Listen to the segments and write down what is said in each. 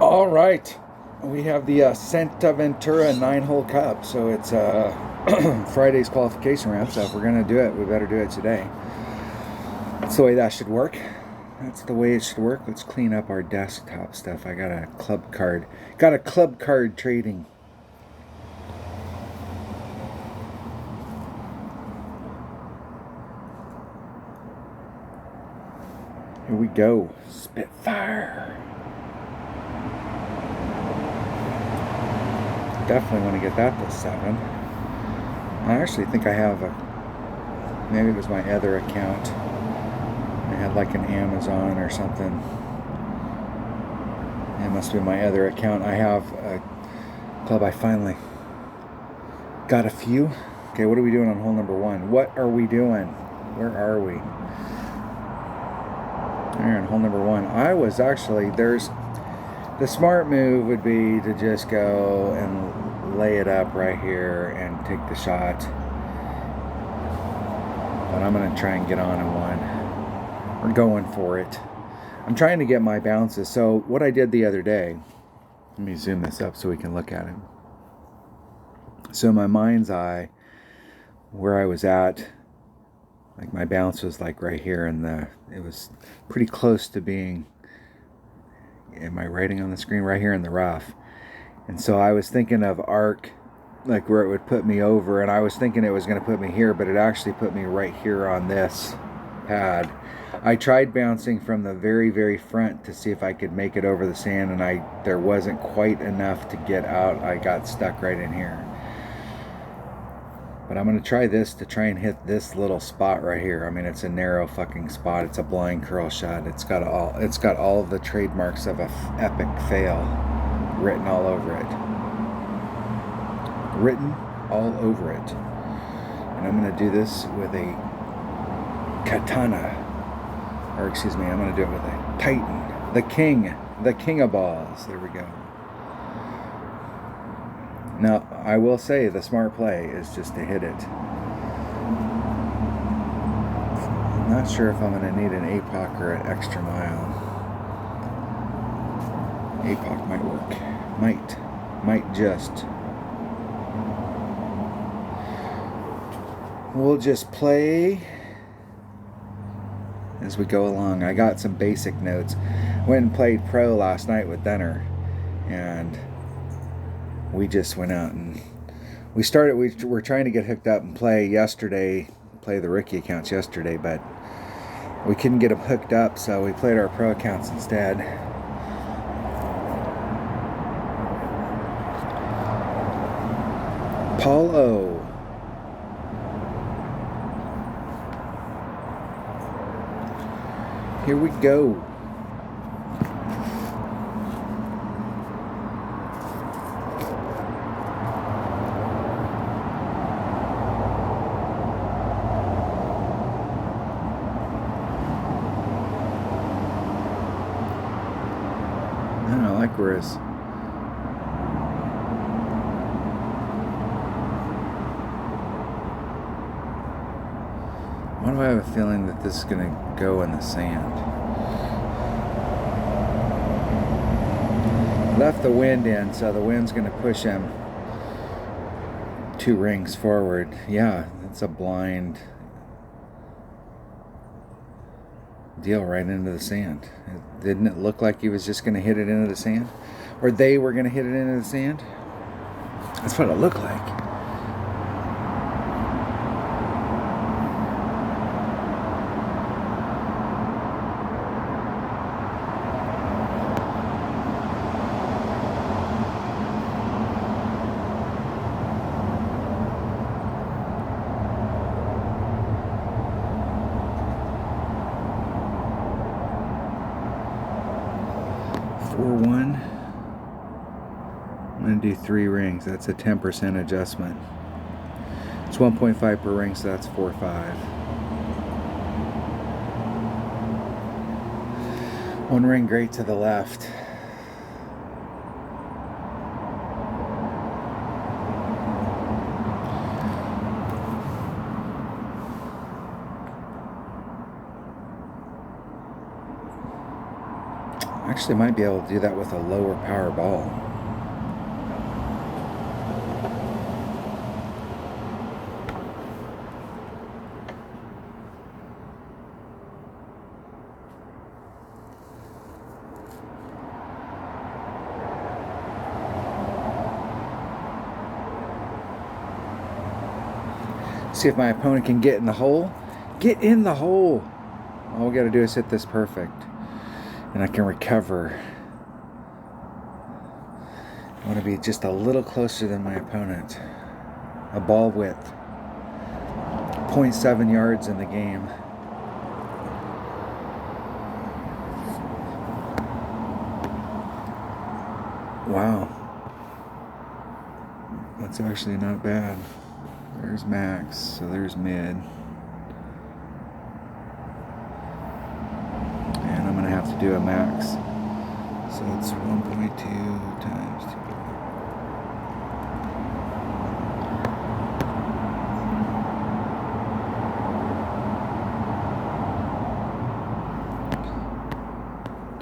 All right. We have the Santa Ventura 9-hole cup. So it's Friday's qualification round. So if we're going to do it, we better do it today. That's the way that should work. That's the way it should work. Let's clean up our desktop stuff. I got a club card. Got a club card trading. Here we go. Spitfire. Definitely want to get that to 7. I actually think I have maybe it was my other account. I had like an Amazon or something. It must be my other account. I have a club. I finally got a few. Okay, what are we doing on hole number 1? What are we doing? Where are we? There on hole number 1. I was actually, the smart move would be to just go and lay it up right here and take the shot. But I'm going to try and get on in one. We're going for it. I'm trying to get my bounces. So what I did the other day, let me zoom this up so we can look at it. So in my mind's eye, where I was at, like my bounce was like right here, and it was pretty close to being, am I writing on the screen? Right here in the rough. And so I was thinking of arc, like where it would put me over, and I was thinking it was going to put me here, but it actually put me right here on this pad. I tried bouncing from the very, very front to see if I could make it over the sand, and there wasn't quite enough to get out. I got stuck right in here. But I'm going to try this to try and hit this little spot right here. I mean, it's a narrow fucking spot. It's a blind curl shot. It's got all of the trademarks of a epic fail written all over it. Written all over it. And I'm going to do this with a katana. Or excuse me, I'm going to do it with a titan. The king of balls. There we go. Now, I will say the smart play is just to hit it. I'm not sure if I'm going to need an APOC or an extra mile. APOC might work. Might just. We'll just play as we go along. I got some basic notes. Went and played pro last night with Ventura, and we just went out and we were trying to get hooked up and play the rookie accounts yesterday, but we couldn't get them hooked up, so we played our pro accounts instead. Paul O. Here we go. I don't like where his why do I have a feeling that this is going to go in the sand? Left the wind in, so the wind's going to push him 2 rings forward. Yeah, that's a blind deal right into the sand. Didn't it look like he was just going to hit it into the sand? Or they were going to hit it into the sand? That's what it looked like. I'm going to do 3 rings. That's a 10% adjustment. It's 1.5 per ring, so that's 4.5. 1 ring great to the left. Actually might be able to do that with a lower power ball. See if my opponent can get in the hole. Get in the hole. All we got to do is hit this perfect. And I can recover. I want to be just a little closer than my opponent. A ball width. 0.7 yards in the game. Wow. That's actually not bad. There's max, so there's mid. And I'm going to have to do a max. So it's 1.2 times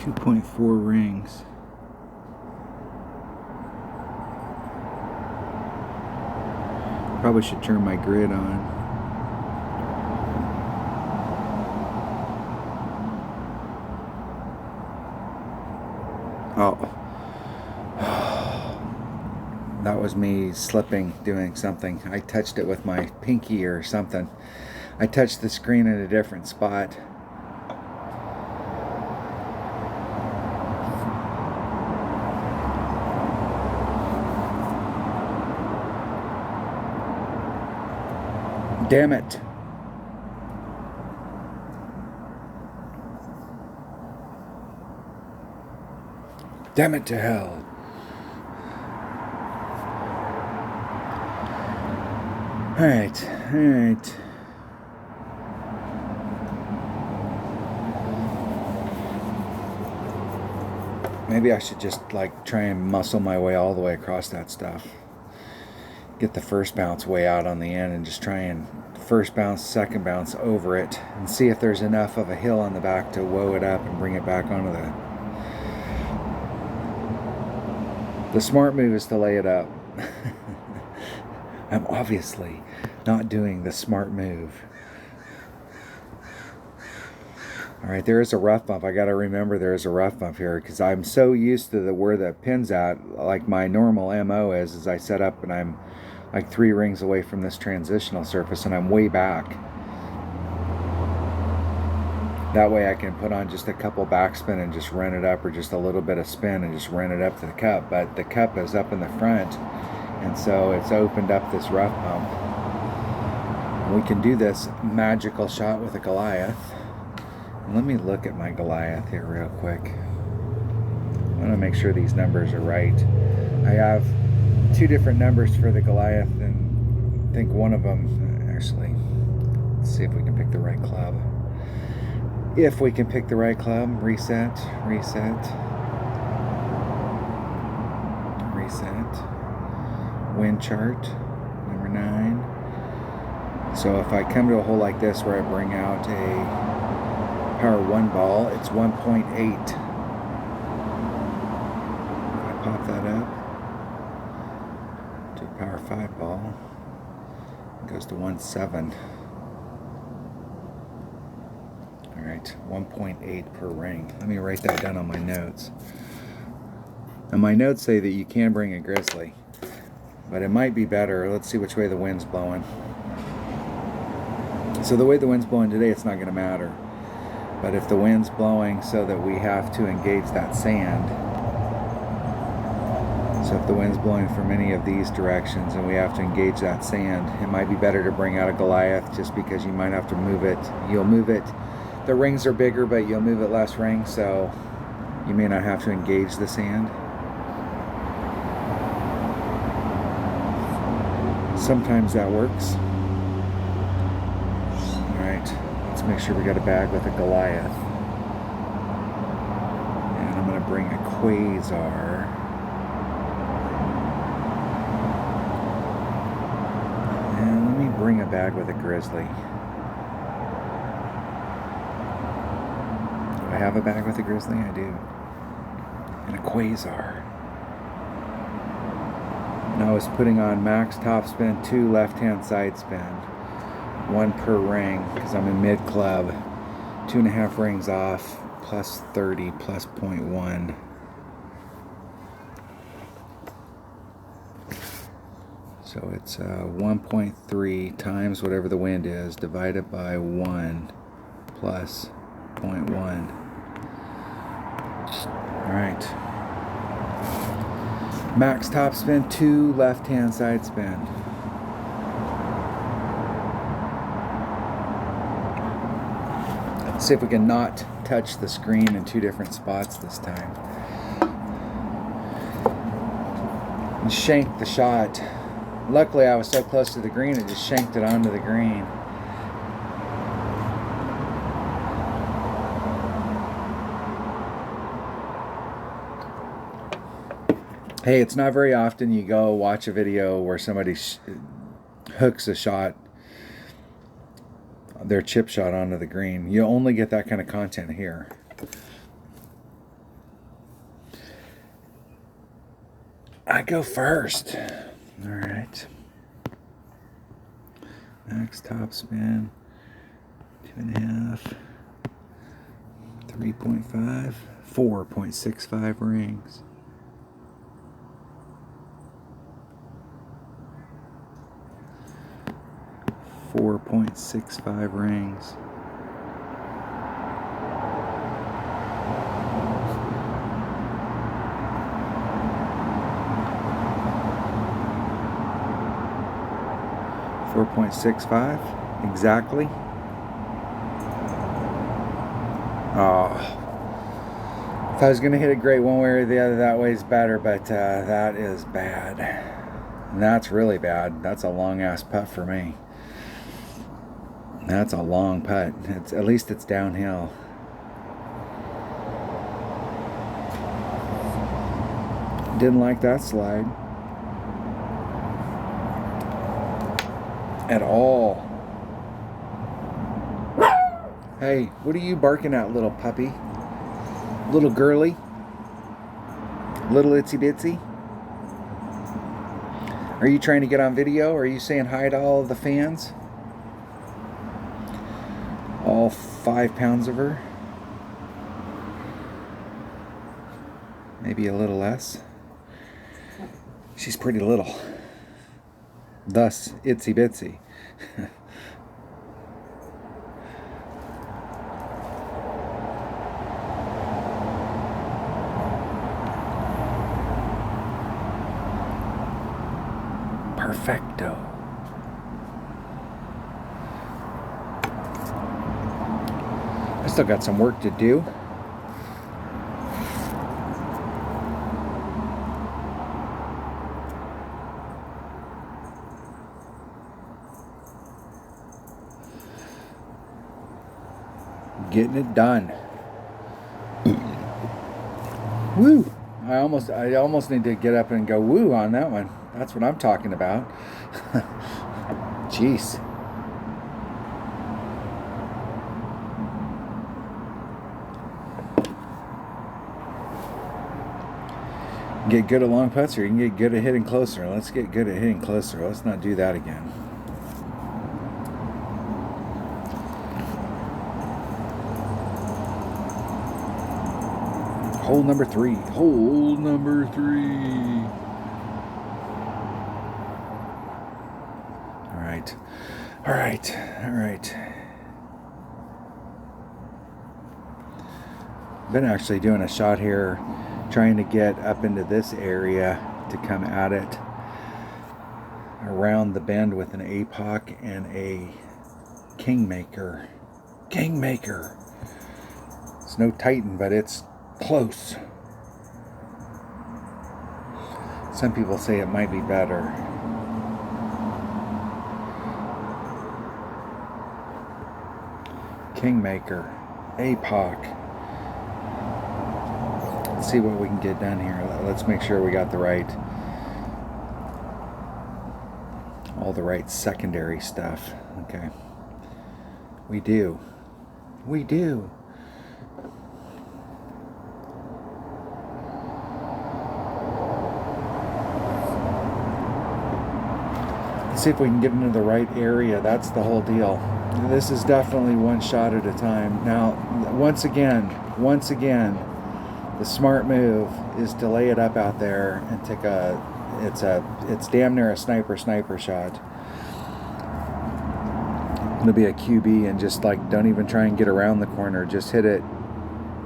2. 2.4 rings. Probably should turn my grid on. Oh. That was me slipping, doing something. I touched it with my pinky or something. I touched the screen in a different spot. Damn it. Damn it to hell. Alright, alright. Maybe I should just like try and muscle my way all the way across that stuff. Get the first bounce way out on the end and just try and first bounce, second bounce over it and see if there's enough of a hill on the back to woe it up and bring it back onto the smart move is to lay it up. I'm obviously not doing the smart move. Alright, there is a rough bump. I got to remember there is a rough bump here because I'm so used to where the pin's at. Like my normal MO is I set up and I'm like 3 rings away from this transitional surface and I'm way back. That way I can put on just a couple backspin and just run it up, or just a little bit of spin and just run it up to the cup. But the cup is up in the front, and so it's opened up this rough bump. And we can do this magical shot with a Goliath. And let me look at my Goliath here real quick. I want to make sure these numbers are right. I have 2 different numbers for the Goliath, and I think one of them, actually, let's see if we can pick the right club. If we can pick the right club, reset, reset, reset, wind chart, number 9. So if I come to a hole like this where I bring out a power 1 ball, it's 1.8. If I pop that up to a power 5 ball, it goes to 1.7. Alright, 1.8 per ring. Let me write that down on my notes. And my notes say that you can bring a grizzly, but it might be better. Let's see which way the wind's blowing. So the way the wind's blowing today, it's not going to matter. But if the wind's blowing so that we have to engage that sand, so if the wind's blowing from any of these directions and we have to engage that sand, it might be better to bring out a Goliath, just because you might have to move it. You'll move it. The rings are bigger, but you'll move it less rings, so you may not have to engage the sand. Sometimes that works. Alright, let's make sure we got a bag with a Goliath. And I'm going to bring a Quasar. And let me bring a bag with a Grizzly. I have a bag with a Grizzly? I do. and a quasar. And I was putting on max top spin, 2 left-hand side spin, 1 per ring, because I'm in mid club, 2.5 rings off, plus 30, plus 0.1. So it's 1.3 times whatever the wind is, divided by 1, plus 0.1. Alright. Max top spin, 2 left-hand side spin. See if we can not touch the screen in 2 different spots this time. And shank the shot. Luckily I was so close to the green, it just shanked it onto the green. Hey, it's not very often you go watch a video where somebody hooks a shot, their chip shot, onto the green. You only get that kind of content here. I go first. All right. Max top spin, 2.5, 3.5, 4.65 rings. .65 rings. .65 exactly. Oh, if I was gonna hit it great one way or the other, that way is better, but that is bad. And that's really bad. That's a long ass putt for me. That's a long putt. At least it's downhill. Didn't like that slide at all. Hey, what are you barking at, little puppy? Little girly? Little itsy bitsy? Are you trying to get on video? Are you saying hi to all of the fans? All 5 pounds of her? Maybe a little less. She's pretty little. Thus, itsy bitsy. Perfecto. I still got some work to do. Getting it done. Woo! I almost need to get up and go woo on that one. That's what I'm talking about. Jeez. Get good at long putts, or you can get good at hitting closer. Let's get good at hitting closer. Let's not do that again. Hole number 3. Hole number 3. All right. All right. All right. Been actually doing a shot here, trying to get up into this area to come at it around the bend with an APOC and a Kingmaker. Kingmaker. It's no Titan, but it's close. Some people say it might be better. Kingmaker, APOC. Let's see what we can get done here. Let's make sure we got the right, all the right secondary stuff. Okay. We do. We do. See if we can get into the right area. That's the whole deal. This is definitely one shot at a time. Now, once again, the smart move is to lay it up out there and take it's damn near a sniper shot. It'll be a QB, and just like, don't even try and get around the corner. Just hit it.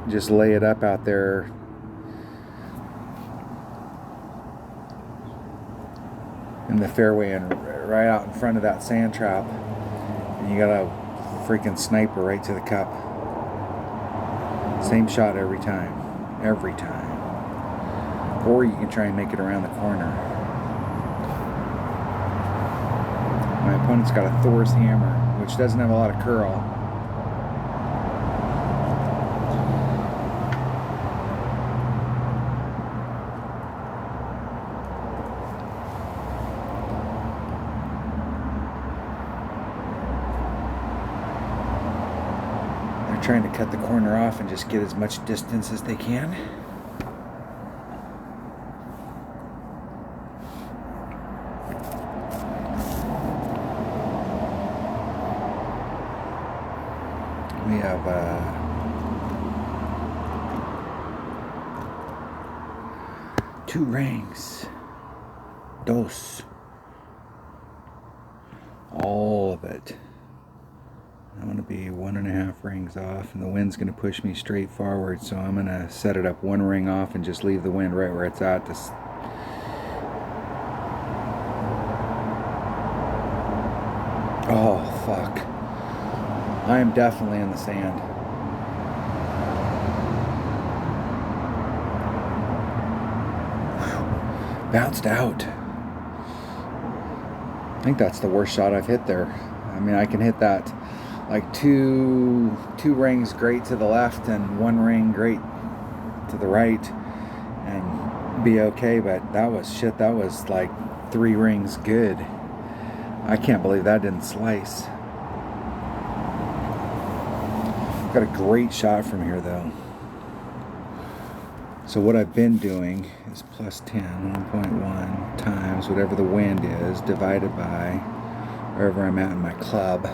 Just lay it up out there. In the fairway and right out in front of that sand trap. And you got a freaking sniper right to the cup. Same shot every time. Every time. Or you can try and make it around the corner. My opponent's got a Thor's hammer, which doesn't have a lot of curl. They're trying to cut the corner off and just get as much distance as they can. We have 2 rings. Dos. All of it. I'm going to be 1.5 rings off, and the wind's going to push me straight forward, so I'm going to set it up 1 ring off and just leave the wind right where it's at. Oh, fuck. I am definitely in the sand. Whew. Bounced out. I think that's the worst shot I've hit there. I mean, I can hit that like two rings great to the left and 1 ring great to the right and be okay, but that was shit. That was like 3 rings good. I can't believe that didn't slice. Got a great shot from here though. So what I've been doing is plus 10, 1.1 times whatever the wind is, divided by wherever I'm at in my club.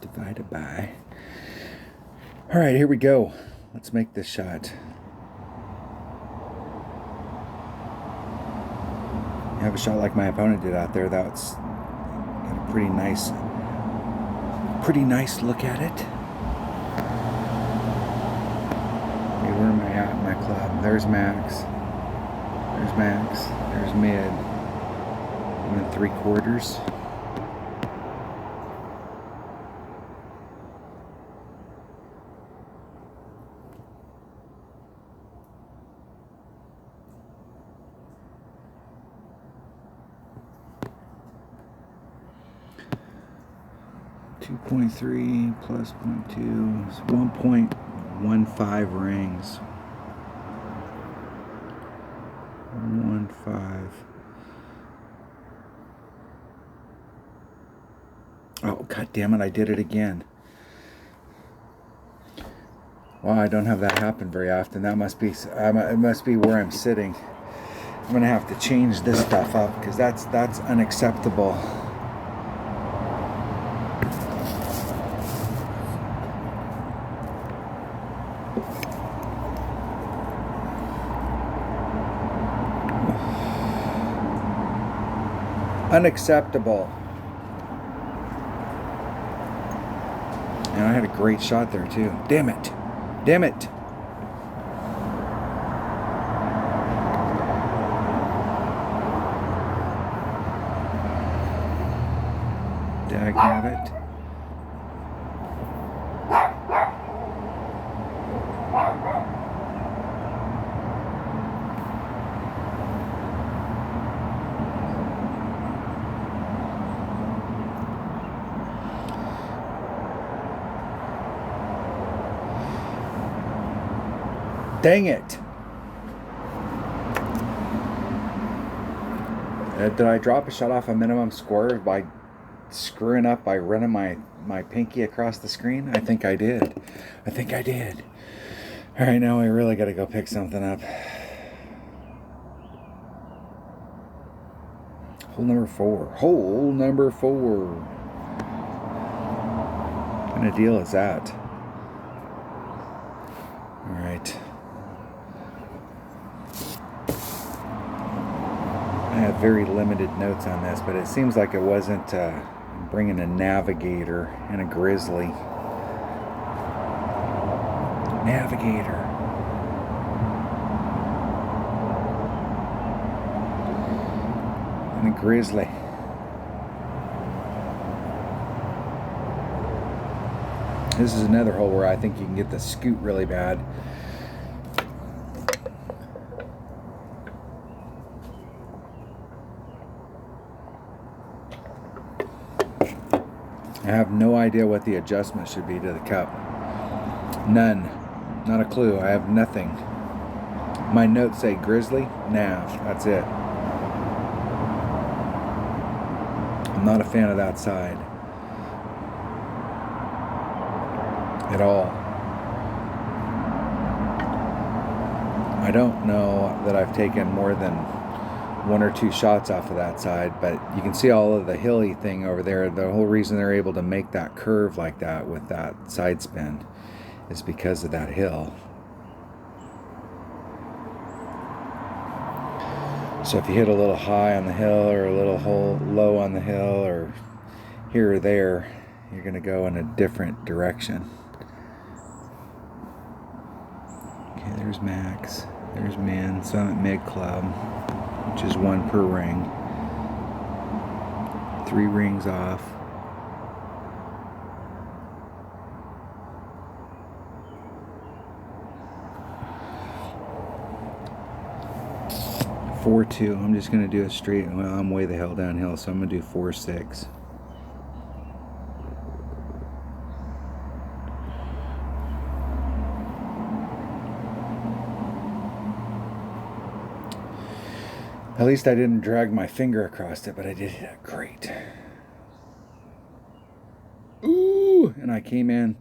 Divided by. Alright, here we go. Let's make this shot. Have a shot like my opponent did out there. That's got a pretty nice look at it. Okay, where am I at in my club? There's max. There's max. There's mid. I'm in 3/4. .3 plus 0.2 is 1.15 rings. 1.15. Oh, god damn it, I did it again. Wow, I don't have that happen very often. That must be it must be where I'm sitting. I'm gonna have to change this stuff up because that's unacceptable. Unacceptable. And I had a great shot there too. Damn it. Damn it. Dagnabbit. Dang it. Did I drop a shot off a minimum score by screwing up by running my pinky across the screen? I think I did. Alright, now we really got to go pick something up. Hole number 4. Hole number 4. What kind of deal is that? Alright. I have very limited notes on this, but it seems like it wasn't bringing a navigator and a grizzly. Navigator. And a grizzly. This is another hole where I think you can get the scoot really bad. I have no idea what the adjustment should be to the cup. None. Not a clue. I have nothing. My notes say grizzly, nav. That's it. I'm not a fan of that side at all. I don't know that I've taken more than 1 or 2 shots off of that side, but you can see all of the hilly thing over there. The whole reason they're able to make that curve like that with that side spin is because of that hill. So if you hit a little high on the hill or a little low on the hill or here or there, you're going to go in a different direction. Okay, there's max. There's min. So I'm at mid club, which is 1 per ring. 3 rings off. Four, 2. I'm just going to do a straight. Well, I'm way the hell downhill, so I'm going to do 4, 6. At least I didn't drag my finger across it, but I did hit it great. Ooh! And I came in.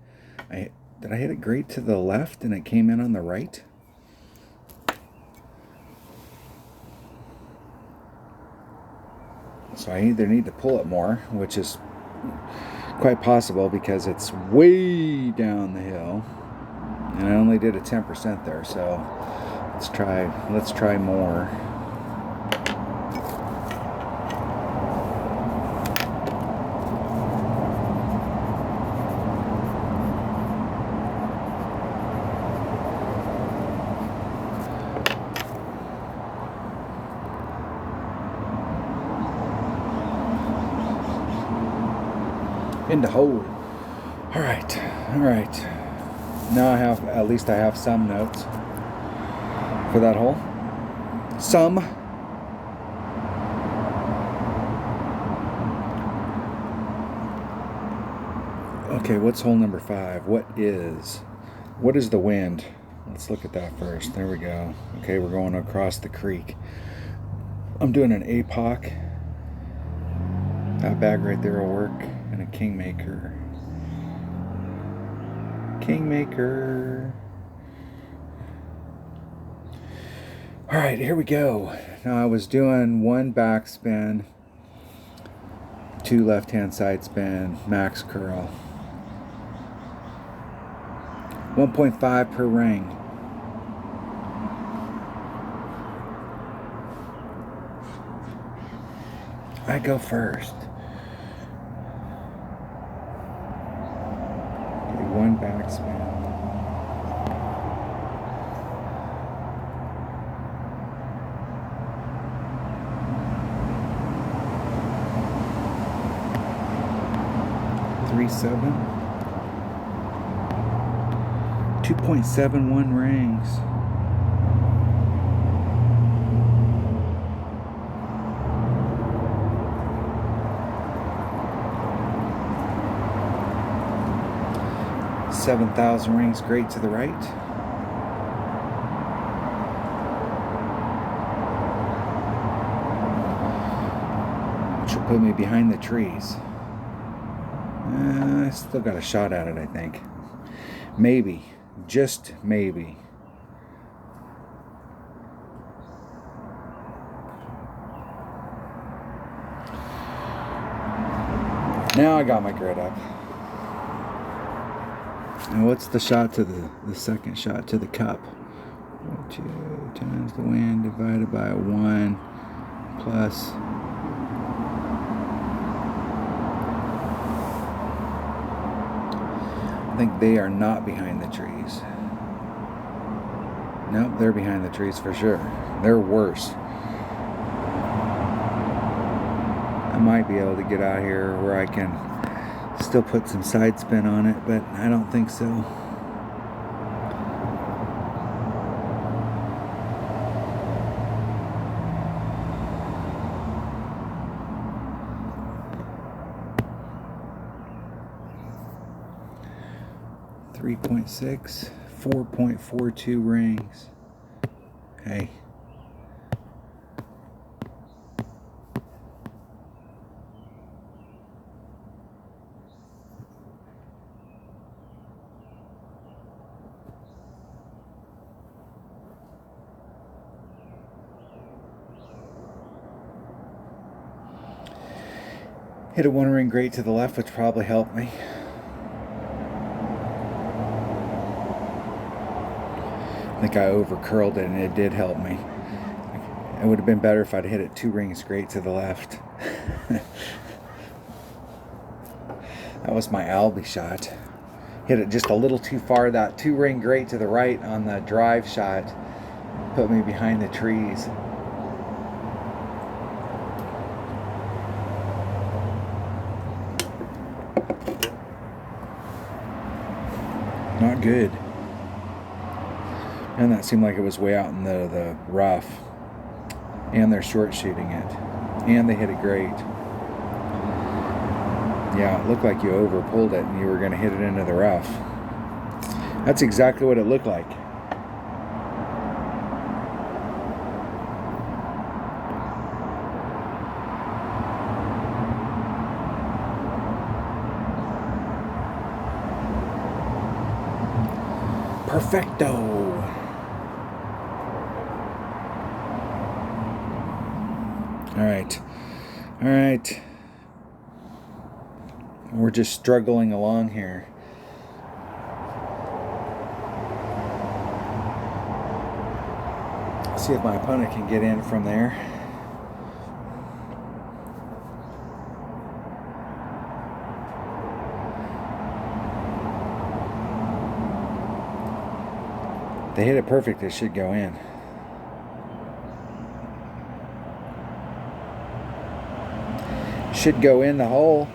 Did I hit it great to the left and it came in on the right? So I either need to pull it more, which is quite possible because it's way down the hill. And I only did a 10% there, so let's try more. Into hole. All right. Now at least I have some notes for that hole. Some. Okay, what's hole number 5? What is the wind? Let's look at that first. There we go. Okay, we're going across the creek. I'm doing an APOC. That bag right there will work. And a Kingmaker. Alright, here we go. Now I was doing 1 backspin, 2 left hand side spin, max curl. 1.5 per ring. I go first. 1 backspin. Three, 7. 2.71 rings. $7,000 rings great to the right. Which will put me behind the trees. I still got a shot at it, I think. Maybe. Just maybe. Now I got my grid up. And what's the shot to the second shot to the cup? 2 times the wind divided by 1 plus. I think they are not behind the trees. Nope, they're behind the trees for sure. They're worse. I might be able to get out here where I can still put some side spin on it, but I don't think so. .6, 4.42 rings. Hey. Hit a 1 ring great to the left, which probably helped me. I think I over curled it and it did help me. It would have been better if I'd hit it 2 rings great to the left. That was my Albie shot. Hit it just a little too far. That 2 ring great to the right on the drive shot put me behind the trees. Not good. And that seemed like it was way out in the rough. And they're short shooting it. And they hit it great. Yeah, it looked like you over pulled it and you were going to hit it into the rough. That's exactly what it looked like. Perfecto. All right. We're just struggling along here. See if my opponent can get in from there. They hit it perfect, it should go in. Should go in the hole.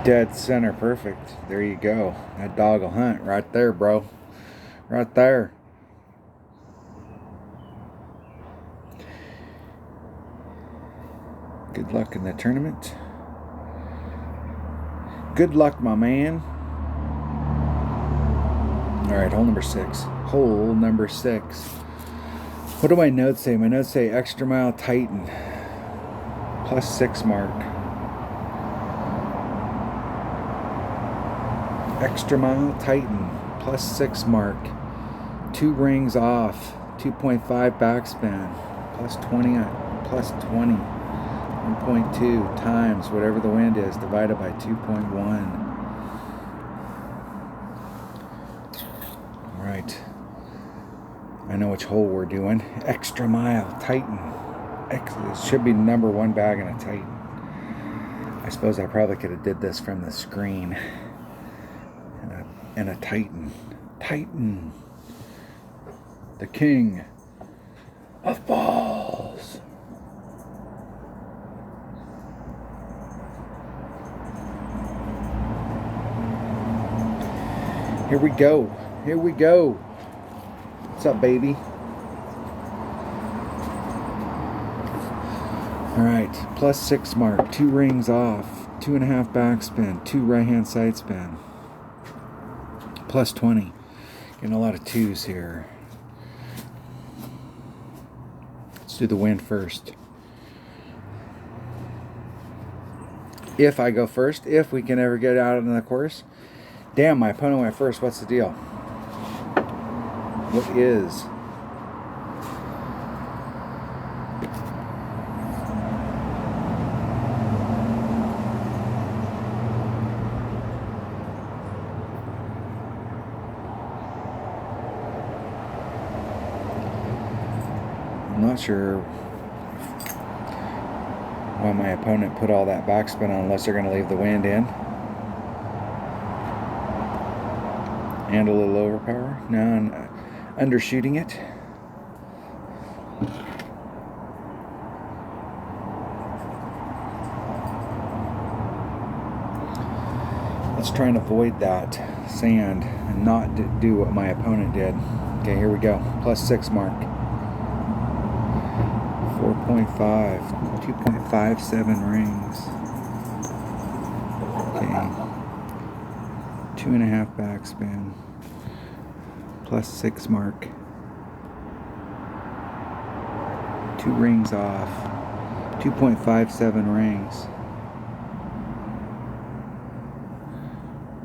Dead center perfect. There you go. That dog will hunt right there, bro. Right there. Good luck in the tournament. Good luck, my man. Alright, hole number 6. Hole number 6. What do my notes say? My notes say extra mile Titan. +6 mark. Extra mile Titan. +6 mark. 2 rings off. 2.5 backspin. +20. +20. 1.2 times whatever the wind is divided by 2.1. Alright. I know which hole we're doing. Extra mile Titan. It should be number 1 bag in a Titan. I suppose I probably could have did this from the screen. And a Titan. Titan. The king of balls. Here we go. Here we go. What's up, baby? Alright, +6 mark. 2 rings off. 2.5 backspin. 2 right hand side spin. +20. Getting a lot of 2s here. Let's do the wind first. If I go first, if we can ever get out on the course. Damn, my opponent went first. What's the deal? What is? not sure why my opponent put all that backspin on unless they're going to leave the wind in. And a little overpower. No, I'm undershooting it. Let's try and avoid that sand and not do what my opponent did. Okay, here we go. +6 mark. 4.5. 2.57 rings. Okay. 2.5 backspin. +6 mark. 2 rings off. 2.57 rings.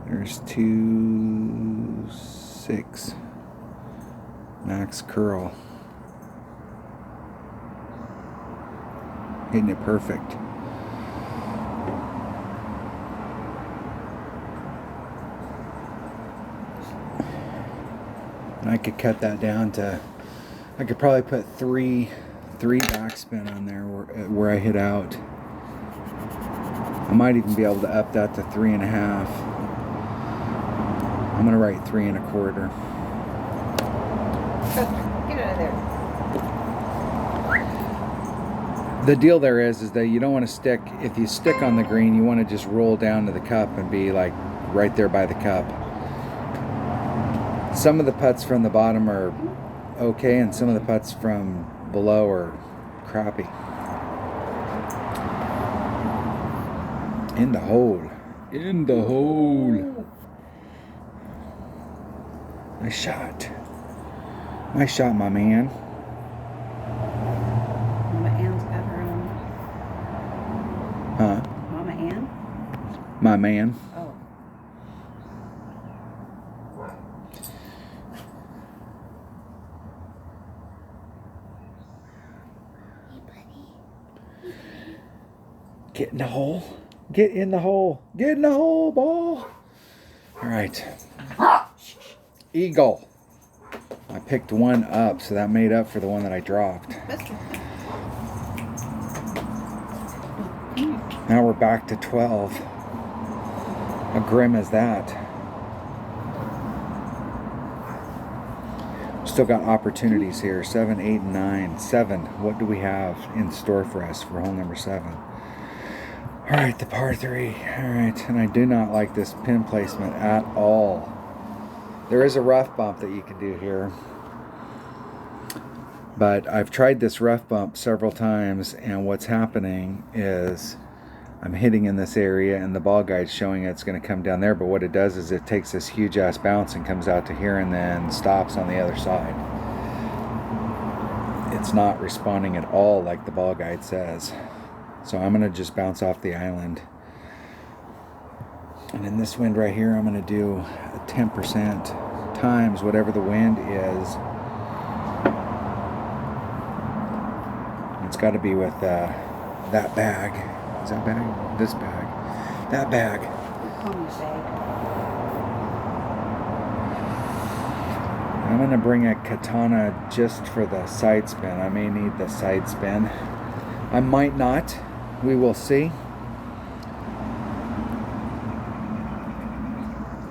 There's 2.6 max curl. Hitting it perfect. And I could cut that down to, I could probably put three backspin on there where I hit out. I might even be able to up that to 3.5. I'm gonna write 3.25. Get out of there. The deal there is that you don't want to stick, if you stick on the green, you want to just roll down to the cup and be like right there by the cup. Some of the putts from the bottom are okay, and some of the putts from below are crappy. In the hole. In the hole. Nice shot. Nice shot, my man. Mama Ann's got her own. Huh? Mama Ann? My man. Oh. Get in the hole. Get in the hole. Get in the hole, ball. All right. Eagle. I picked one up, so that made up for the one that I dropped. Now we're back to 12. How grim is that? Still got opportunities here. 7, 8, and 9. 7. What do we have in store for us for hole number 7? All right, the par 3. All right, and I do not like this pin placement at all. There is a rough bump that you can do here, but I've tried this rough bump several times, and what's happening is I'm hitting in this area and the ball guide's showing it's going to come down there, but what it does is it takes this huge ass bounce and comes out to here and then stops on the other side. It's not responding at all like the ball guide says. So I'm going to just bounce off the island. And in this wind right here, I'm going to do a 10% times whatever the wind is. It's got to be with that bag. Is that bag? This bag. That bag. I'm going to bring a katana just for the side spin. I may need the side spin. I might not. We will see.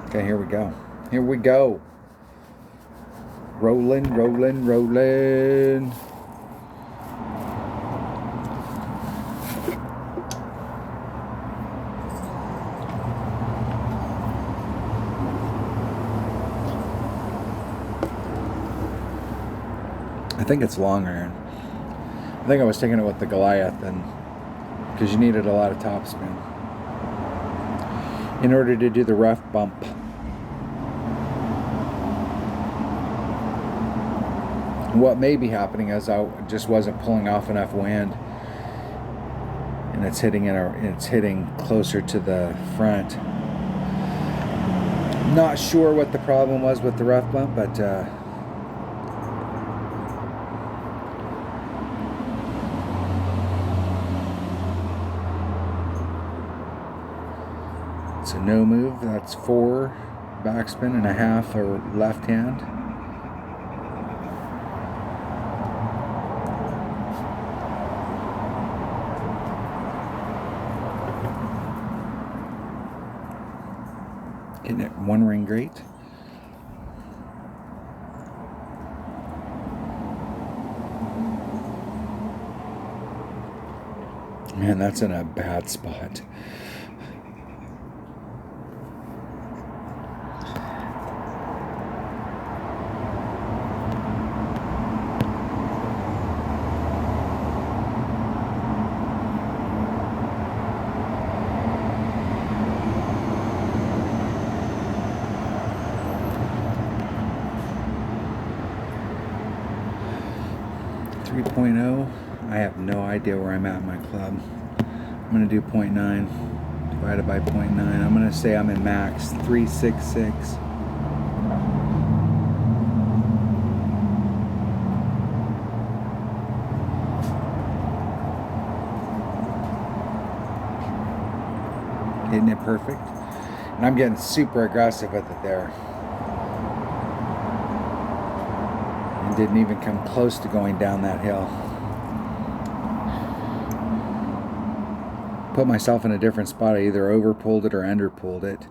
Okay, here we go. Here we go. Rolling, rolling, rolling. I think it's long iron. I think I was taking it with the Goliath, and because you needed a lot of topspin in order to do the rough bump. What may be happening is I just wasn't pulling off enough wind, and it's hitting closer to the front. Not sure what the problem was with the rough bump, but it's a no move. That's 4 backspin and a half or left hand. Hitting it one ring great. Man, that's in a bad spot. I have no idea where I'm at in my club. I'm going to do 0.9 divided by 0.9. I'm going to say I'm in max 366. Hitting it perfect. And I'm getting super aggressive with it there. And didn't even come close to going down that hill. Put myself in a different spot. I either overpulled it or underpulled it.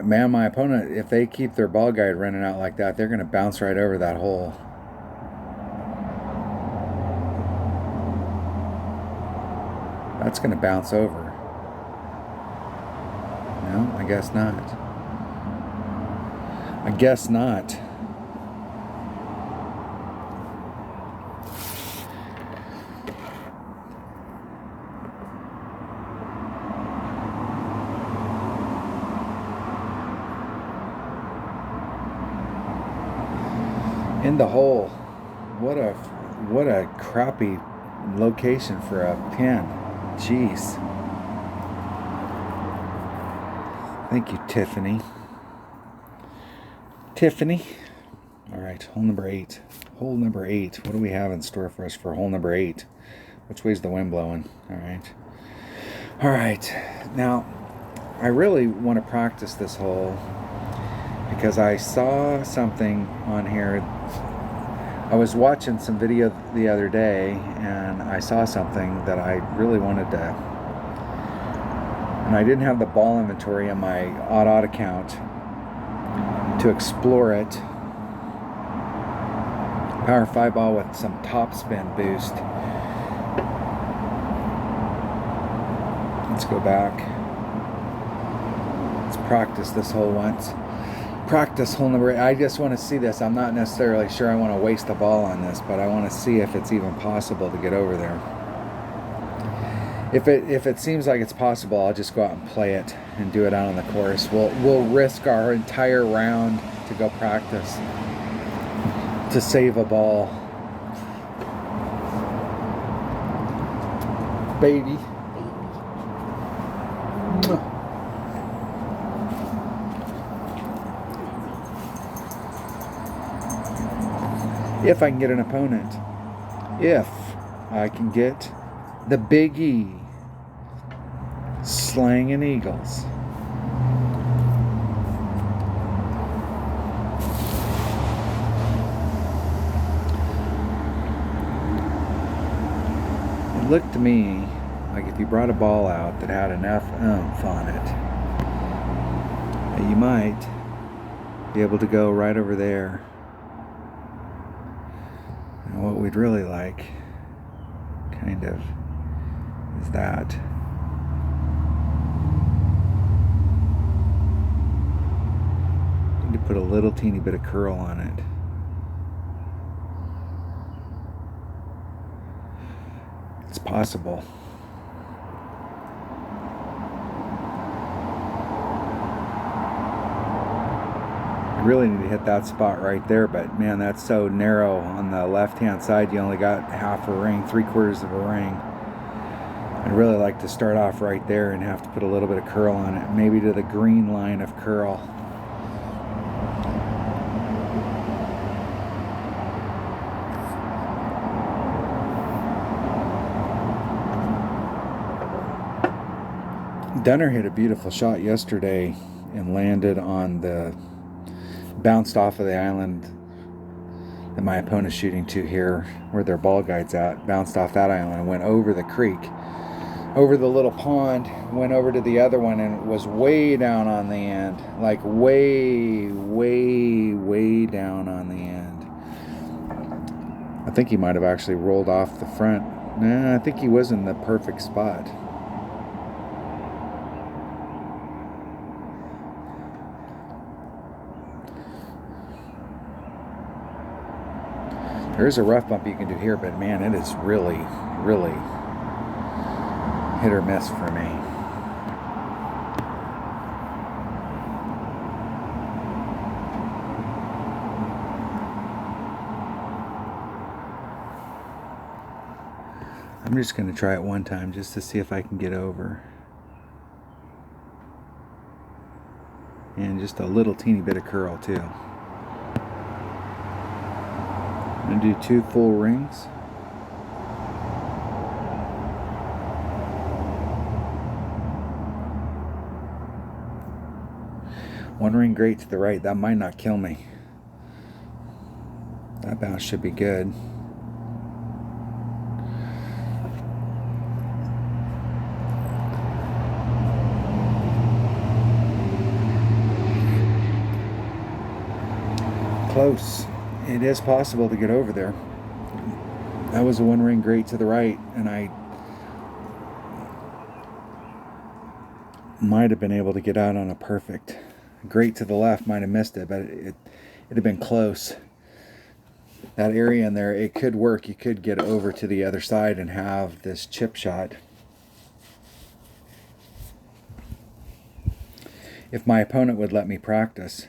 Man, my opponent, if they keep their ball guide running out like that, they're going to bounce right over that hole. That's going to bounce over. No, I guess not. I guess not. In the hole. What a crappy location for a pin. Jeez. Thank you, Tiffany. Tiffany. All right, hole number 8. Hole number 8. What do we have in store for us for hole number 8? Which way's the wind blowing? All right. All right. Now, I really want to practice this hole because I saw something on here. I was watching some video the other day and I saw something that I really wanted to, and I didn't have the ball inventory on my odd account to explore it. Power 5 ball with some top spin boost. Let's go back. Let's practice this hole once. Practice hole number 8. I just want to see this. I'm not necessarily sure I want to waste a ball on this, but I want to see if it's even possible to get over there. If it seems like it's possible, I'll just go out and play it and do it out on the course. We'll risk our entire round to go practice to save a ball. Baby. If I can get an opponent. If I can get the Big E. Slanging Eagles. It looked to me like if you brought a ball out that had enough oomph on it, that you might be able to go right over there. And what we'd really like, kind of, is that. Need to put a little teeny bit of curl on it. It's possible. I really need to hit that spot right there, but man, that's so narrow on the left-hand side. You only got half a ring, 3/4 of a ring. I'd really like to start off right there and have to put a little bit of curl on it, maybe to the green line of curl. Dunner hit a beautiful shot yesterday and landed on the, bounced off of the island that my opponent's shooting to here, where their ball guide's at, bounced off that island and went over the creek. over the little pond, went over to the other one, and it was way down on the end, like way down on the end. I think he might have actually rolled off the front. Nah, I think he was in the perfect spot. There is a rough bump you can do here, but man, it is really hit or miss for me. I'm just going to try it one time just to see if I can get over. And just a little teeny bit of curl too. I'm going to do 2 full rings. One ring great to the right. That might not kill me. That bounce should be good. Close. It is possible to get over there. That was a 1 ring great to the right, and I might have been able to get out on a perfect. Great to the left, might have missed it, but it'd have been close. That area in there, it could work. You could get over to the other side and have this chip shot. If my opponent would let me practice.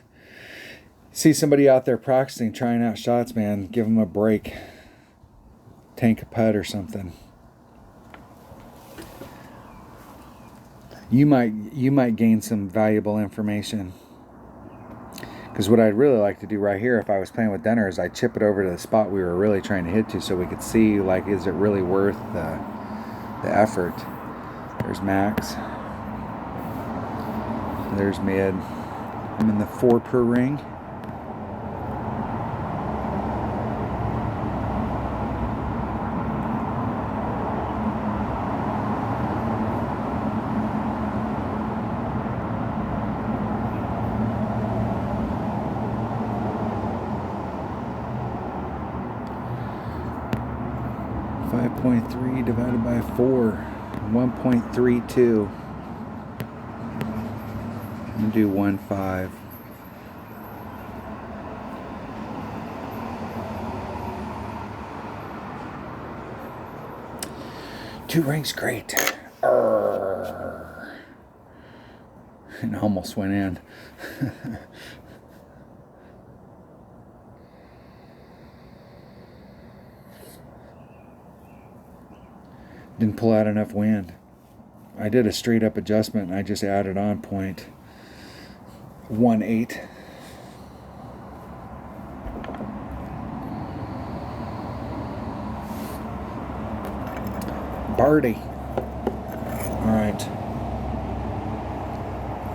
See somebody out there practicing, trying out shots, man, give them a break. Tank a putt or something. You might gain some valuable information. Because what I'd really like to do right here, if I was playing with Denner, is I'd chip it over to the spot we were really trying to hit to, so we could see, like, is it really worth the effort? There's max. There's mid. I'm in the 4 per ring. .3 divided by 4, 1.32. I'm gonna do 1.5. Two rings, great. And almost went in. Didn't pull out enough wind. I did a straight up adjustment and I just added on 0.18. Birdie. Alright.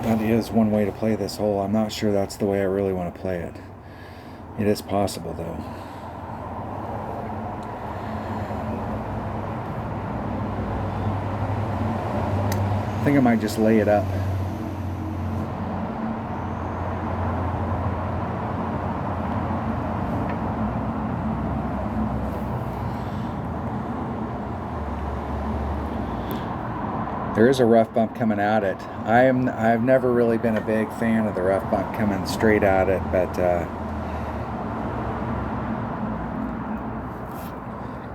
That is one way to play this hole. I'm not sure that's the way I really want to play it. It is possible though. I think I might just lay it up. There is a rough bump coming at it. I've never really been a big fan of the rough bump coming straight at it, but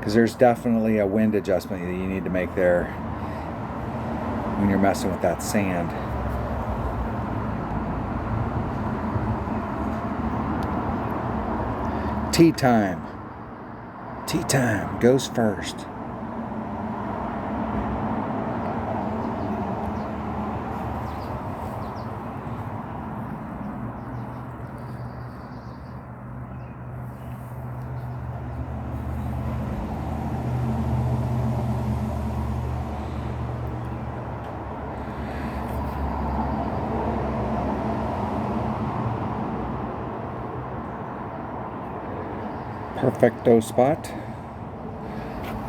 because there's definitely a wind adjustment that you need to make there when you're messing with that sand. Tee time. Tee time goes first. Perfecto spot.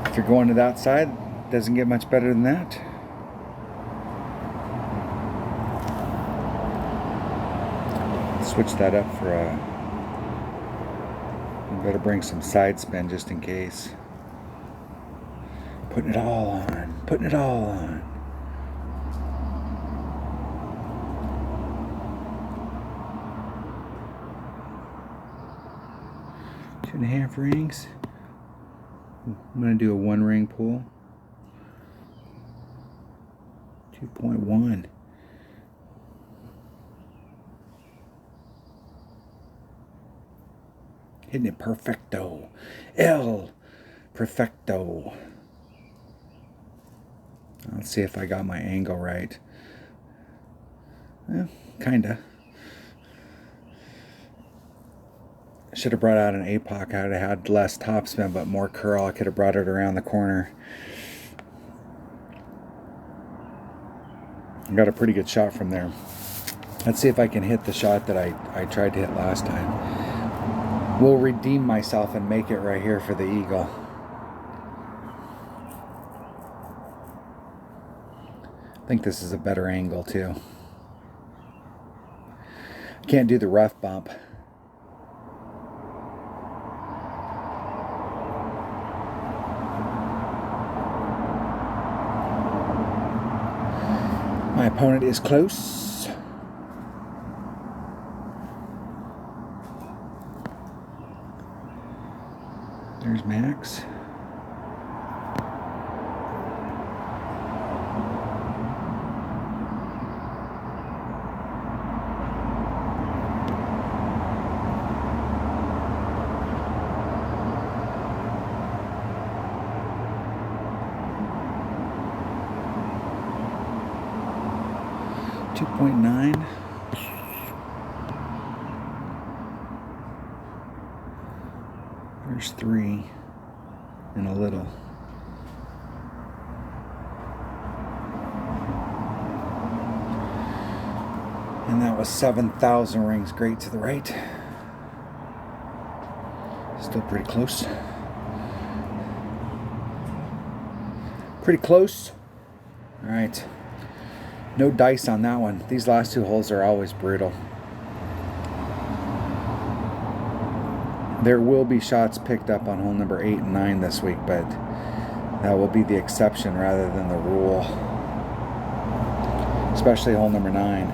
If you're going to that side, doesn't get much better than that. Switch that up for a... Better bring some side spin just in case. Putting it all on. Putting it all on. Two and a half rings. I'm going to do a 1 ring pull. 2.1. Hitting it perfecto. El perfecto. Let's see if I got my angle right. Kinda. I should have brought out an APOC. I'd have had less topspin, but more curl. I could have brought it around the corner. I got a pretty good shot from there. Let's see if I can hit the shot that I tried to hit last time. We'll redeem myself and make it right here for the eagle. I think this is a better angle too. Can't do the rough bump. My opponent is close. There's Max. .9. There's 3 and a little. And that was 7,000 rings. Great to the right. Still pretty close. Pretty close. All right. No dice on that one. These last 2 holes are always brutal. There will be shots picked up on hole number 8 and 9 this week, but that will be the exception rather than the rule. Especially hole number 9.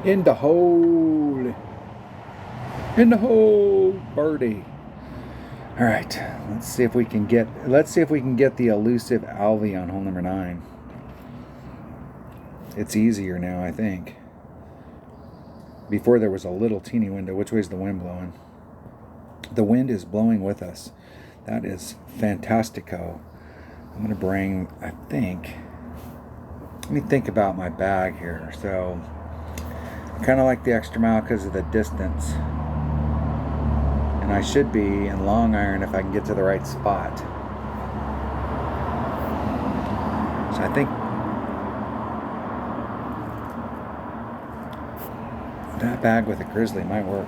In the hole. In the hole, birdie. All right, let's see if we can get the elusive Alvy on hole number 9. It's easier now, I think. Before there was a little teeny window. Which way is the wind blowing? The wind is blowing with us. That is fantastico. I'm gonna bring, I think. Let me think about my bag here. So, I kind of like the extra mile because of the distance. And I should be in long iron if I can get to the right spot. So I think that bag with a grizzly might work.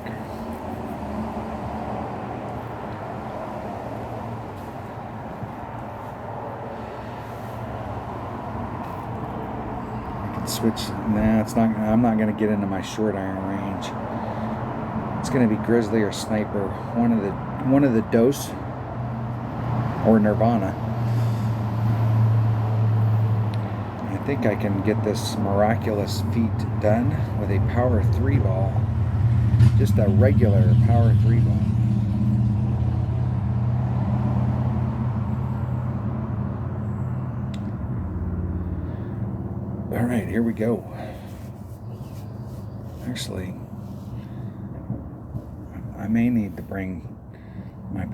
I can switch. Nah, it's not. I'm not going to get into my short iron range. It's going to be grizzly or sniper, one of the dose or Nirvana. I think I can get this miraculous feat done with a power 3 ball, just a regular power 3 ball. All right, here we go. Actually, I may need to bring my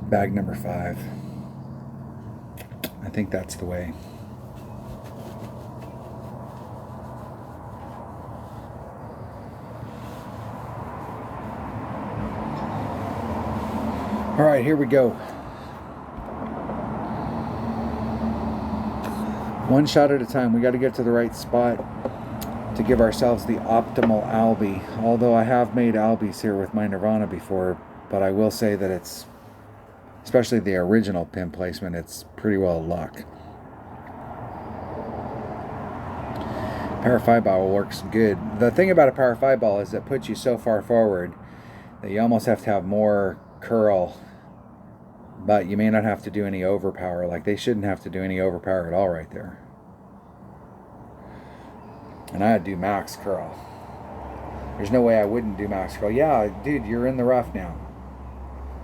bag number 5. I think that's the way. All right, here we go. One shot at a time. We got to get to the right spot to give ourselves the optimal Albie. Although I have made Albies here with my Nirvana before, but I will say that it's especially the original pin placement, it's pretty well luck. Power 5 ball works good. The thing about a Power 5 ball is it puts you so far forward that you almost have to have more curl, but you may not have to do any overpower. Like, they shouldn't have to do any overpower at all right there. And I'd do max curl. There's no way I wouldn't do max curl. Yeah, dude, you're in the rough now.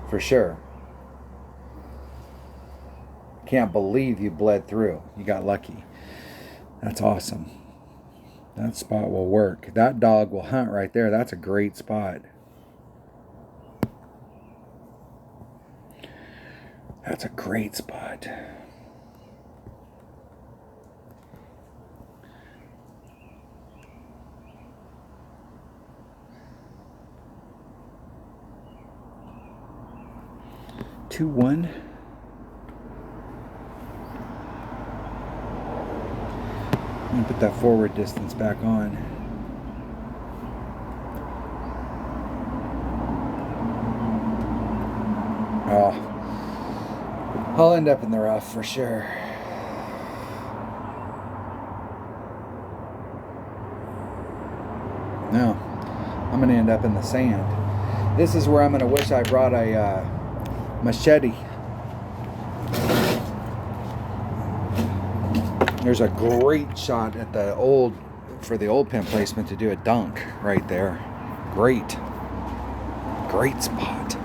For sure. Can't believe you bled through. You got lucky. That's awesome. That spot will work. That dog will hunt right there. That's a great spot. That's a great spot. Two, one. I'm gonna put that forward distance back on. Oh, I'll end up in the rough for sure. No, I'm gonna end up in the sand. This is where I'm gonna wish I brought a machete. There's a great shot at the old pin placement to do a dunk right there. Great spot.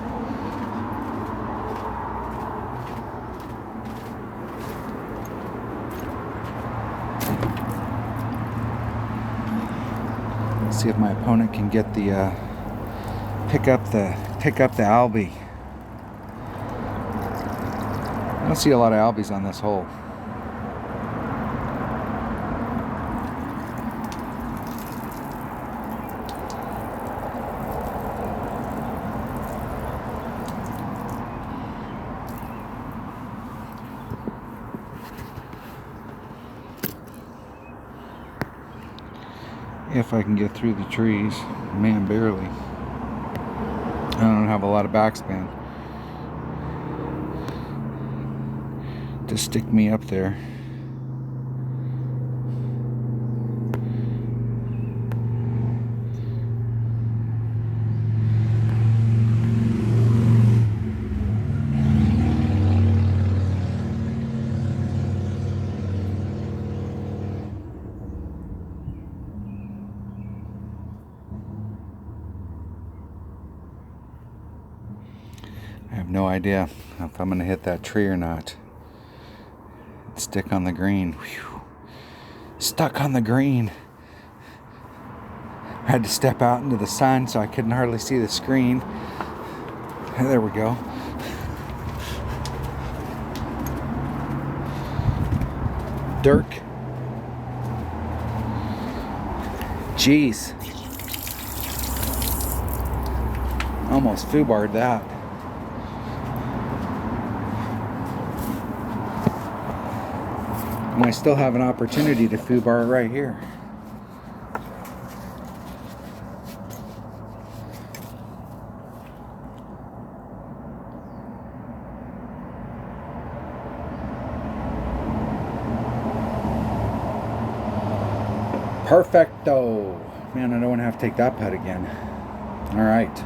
Let's see if my opponent can get the pick up the albie. I don't see a lot of albies on this hole. If I can get through the trees. Man, barely. I don't have a lot of backspin to stick me up there. I have no idea if I'm going to hit that tree or not. Stick on the green. Whew. Stuck on the green. I had to step out into the sun so I couldn't hardly see the screen. There we go. Dirk. Jeez. Almost foobarred that. And I still have an opportunity to foobar right here. Perfecto. Man, I don't want to have to take that putt again. All right.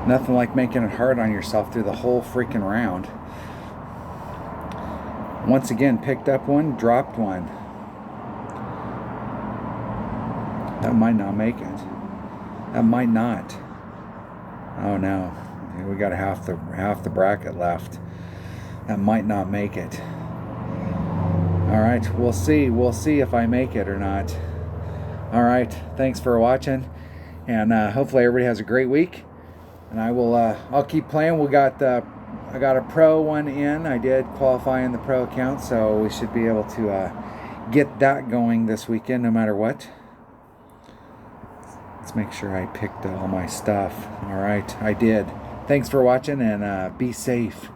Nothing like making it hard on yourself through the whole freaking round. Once again, picked up one, dropped one. That might not make it. That might not. Oh no. We got half the bracket left. That might not make it. Alright, we'll see. We'll see if I make it or not. Alright, thanks for watching. And hopefully everybody has a great week. And I'll keep playing. I got a pro one in. I did qualify in the pro account, so we should be able to get that going this weekend no matter what. Let's make sure I picked all my stuff. Alright, I did. Thanks for watching, and be safe.